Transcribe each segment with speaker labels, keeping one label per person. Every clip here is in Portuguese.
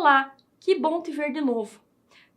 Speaker 1: Olá, que bom te ver de novo.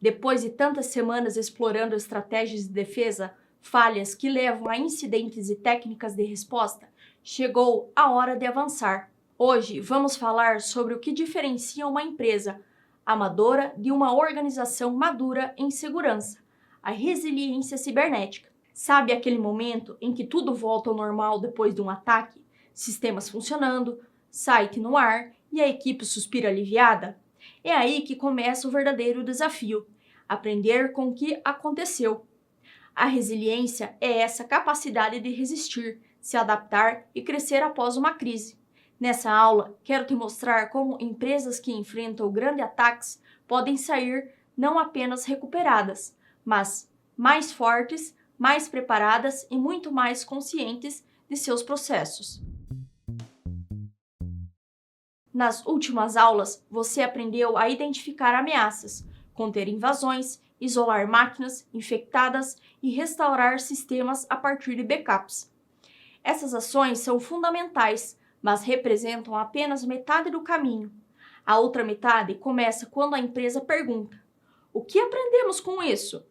Speaker 1: Depois de tantas semanas explorando estratégias de defesa, falhas que levam a incidentes e técnicas de resposta, chegou a hora de avançar. Hoje vamos falar sobre o que diferencia uma empresa amadora de uma organização madura em segurança, a resiliência cibernética. Sabe aquele momento em que tudo volta ao normal depois de um ataque? Sistemas funcionando, site no ar e a equipe suspira aliviada? É aí que começa o verdadeiro desafio: aprender com o que aconteceu. A resiliência é essa capacidade de resistir, se adaptar e crescer após uma crise. Nessa aula, quero te mostrar como empresas que enfrentam grandes ataques podem sair não apenas recuperadas, mas mais fortes, mais preparadas e muito mais conscientes de seus processos. Nas últimas aulas, você aprendeu a identificar ameaças, conter invasões, isolar máquinas infectadas e restaurar sistemas a partir de backups. Essas ações são fundamentais, mas representam apenas metade do caminho. A outra metade começa quando a empresa pergunta: o que aprendemos com isso?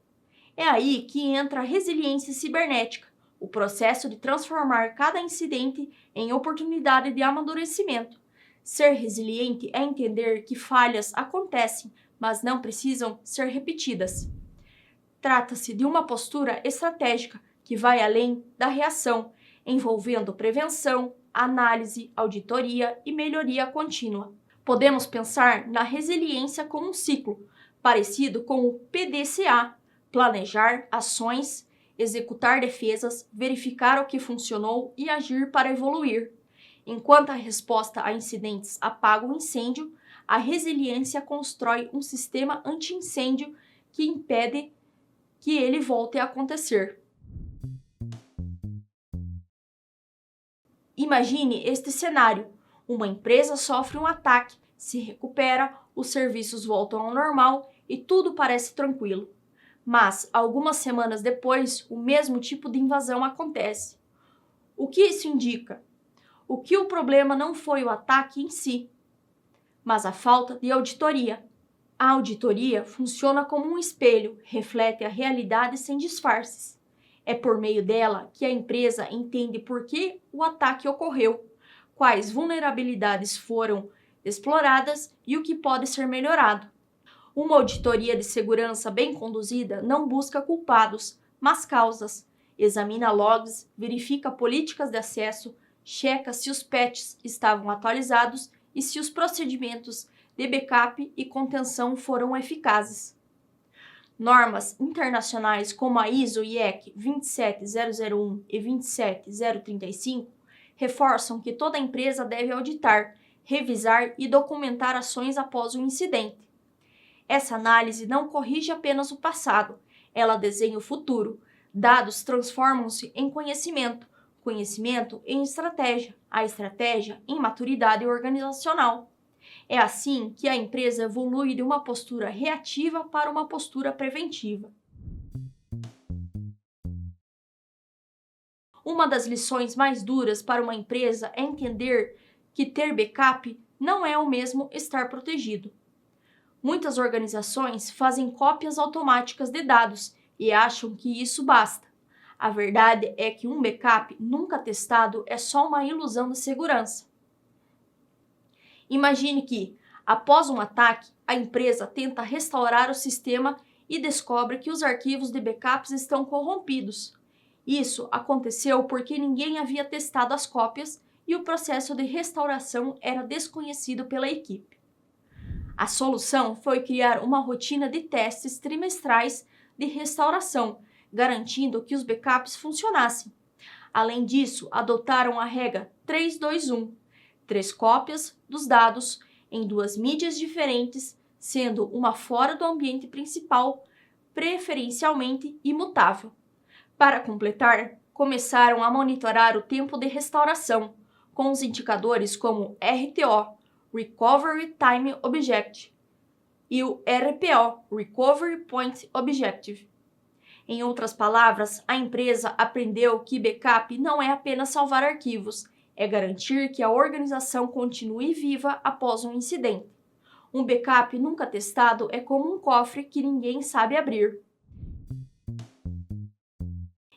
Speaker 1: É aí que entra a resiliência cibernética, o processo de transformar cada incidente em oportunidade de amadurecimento. Ser resiliente é entender que falhas acontecem, mas não precisam ser repetidas. Trata-se de uma postura estratégica que vai além da reação, envolvendo prevenção, análise, auditoria e melhoria contínua. Podemos pensar na resiliência como um ciclo, parecido com o PDCA: planejar ações, executar defesas, verificar o que funcionou e agir para evoluir. Enquanto a resposta a incidentes apaga o incêndio, a resiliência constrói um sistema anti-incêndio que impede que ele volte a acontecer. Imagine este cenário: uma empresa sofre um ataque, se recupera, os serviços voltam ao normal e tudo parece tranquilo. Mas, algumas semanas depois, o mesmo tipo de invasão acontece. O que isso indica? O que o problema não foi o ataque em si, mas a falta de auditoria. A auditoria funciona como um espelho, reflete a realidade sem disfarces. É por meio dela que a empresa entende por que o ataque ocorreu, quais vulnerabilidades foram exploradas e o que pode ser melhorado. Uma auditoria de segurança bem conduzida não busca culpados, mas causas. Examina logs, verifica políticas de acesso, checa se os patches estavam atualizados e se os procedimentos de backup e contenção foram eficazes. Normas internacionais como a ISO IEC 27001 e 27035 reforçam que toda empresa deve auditar, revisar e documentar ações após o incidente. Essa análise não corrige apenas o passado, ela desenha o futuro. Dados transformam-se em conhecimento, conhecimento em estratégia, a estratégia em maturidade organizacional. É assim que a empresa evolui de uma postura reativa para uma postura preventiva. Uma das lições mais duras para uma empresa é entender que ter backup não é o mesmo estar protegido. Muitas organizações fazem cópias automáticas de dados e acham que isso basta. A verdade é que um backup nunca testado é só uma ilusão de segurança. Imagine que, após um ataque, a empresa tenta restaurar o sistema e descobre que os arquivos de backups estão corrompidos. Isso aconteceu porque ninguém havia testado as cópias e o processo de restauração era desconhecido pela equipe. A solução foi criar uma rotina de testes trimestrais de restauração, garantindo que os backups funcionassem. Além disso, adotaram a regra 3-2-1, 3 cópias dos dados em 2 mídias diferentes, sendo uma fora do ambiente principal, preferencialmente imutável. Para completar, começaram a monitorar o tempo de restauração, com os indicadores como RTO, Recovery Time Objective, e o RPO, Recovery Point Objective. Em outras palavras, a empresa aprendeu que backup não é apenas salvar arquivos, é garantir que a organização continue viva após um incidente. Um backup nunca testado é como um cofre que ninguém sabe abrir.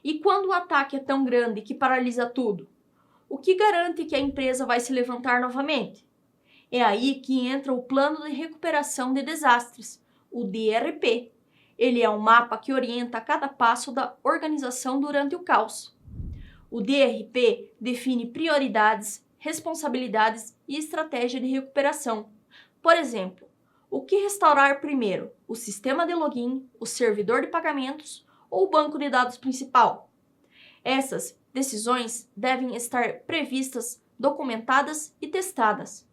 Speaker 1: E quando o ataque é tão grande que paralisa tudo? O que garante que a empresa vai se levantar novamente? É aí que entra o Plano de Recuperação de Desastres, o DRP. Ele é um mapa que orienta cada passo da organização durante o caos. O DRP define prioridades, responsabilidades e estratégia de recuperação. Por exemplo, o que restaurar primeiro? O sistema de login, o servidor de pagamentos ou o banco de dados principal? Essas decisões devem estar previstas, documentadas e testadas.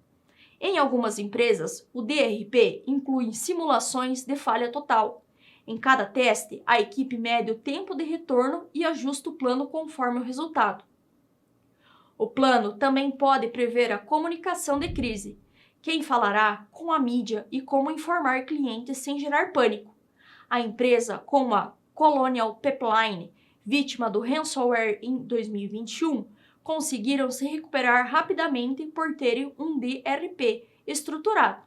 Speaker 1: Em algumas empresas, o DRP inclui simulações de falha total. Em cada teste, a equipe mede o tempo de retorno e ajusta o plano conforme o resultado. O plano também pode prever a comunicação de crise. Quem falará com a mídia e como informar clientes sem gerar pânico. A empresa, como a Colonial Pipeline, vítima do ransomware em 2021, conseguiram se recuperar rapidamente por terem um DRP estruturado.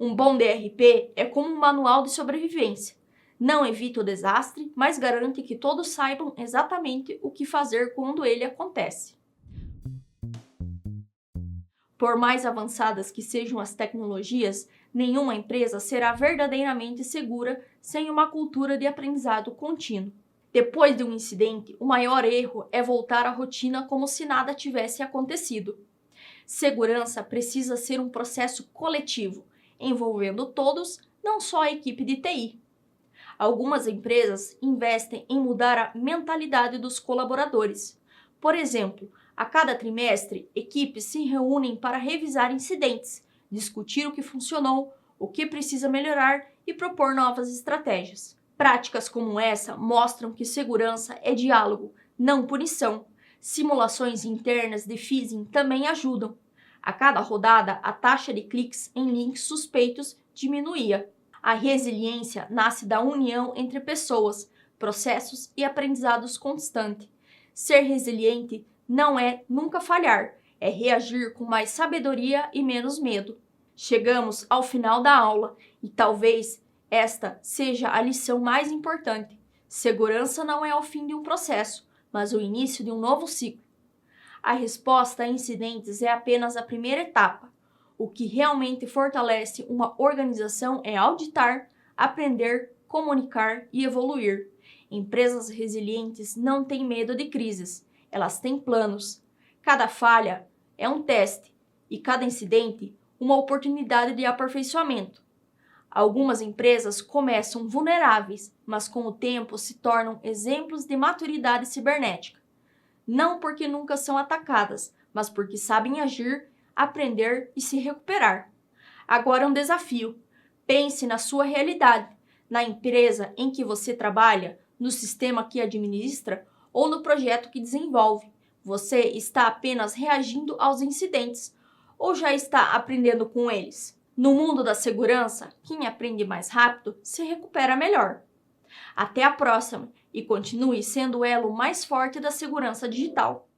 Speaker 1: Um bom DRP é como um manual de sobrevivência. Não evita o desastre, mas garante que todos saibam exatamente o que fazer quando ele acontece. Por mais avançadas que sejam as tecnologias, nenhuma empresa será verdadeiramente segura sem uma cultura de aprendizado contínuo. Depois de um incidente, o maior erro é voltar à rotina como se nada tivesse acontecido. Segurança precisa ser um processo coletivo, envolvendo todos, não só a equipe de TI. Algumas empresas investem em mudar a mentalidade dos colaboradores. Por exemplo, a cada trimestre, equipes se reúnem para revisar incidentes, discutir o que funcionou, o que precisa melhorar e propor novas estratégias. Práticas como essa mostram que segurança é diálogo, não punição. Simulações internas de phishing também ajudam. A cada rodada, a taxa de cliques em links suspeitos diminuía. A resiliência nasce da união entre pessoas, processos e aprendizados constante. Ser resiliente não é nunca falhar, é reagir com mais sabedoria e menos medo. Chegamos ao final da aula e talvez esta seja a lição mais importante. Segurança não é o fim de um processo, mas o início de um novo ciclo. A resposta a incidentes é apenas a primeira etapa. O que realmente fortalece uma organização é auditar, aprender, comunicar e evoluir. Empresas resilientes não têm medo de crises, elas têm planos. Cada falha é um teste e cada incidente uma oportunidade de aperfeiçoamento. Algumas empresas começam vulneráveis, mas com o tempo se tornam exemplos de maturidade cibernética. Não porque nunca são atacadas, mas porque sabem agir, aprender e se recuperar. Agora um desafio. Pense na sua realidade, na empresa em que você trabalha, no sistema que administra ou no projeto que desenvolve. Você está apenas reagindo aos incidentes ou já está aprendendo com eles? No mundo da segurança, quem aprende mais rápido se recupera melhor. Até a próxima e continue sendo o elo mais forte da segurança digital.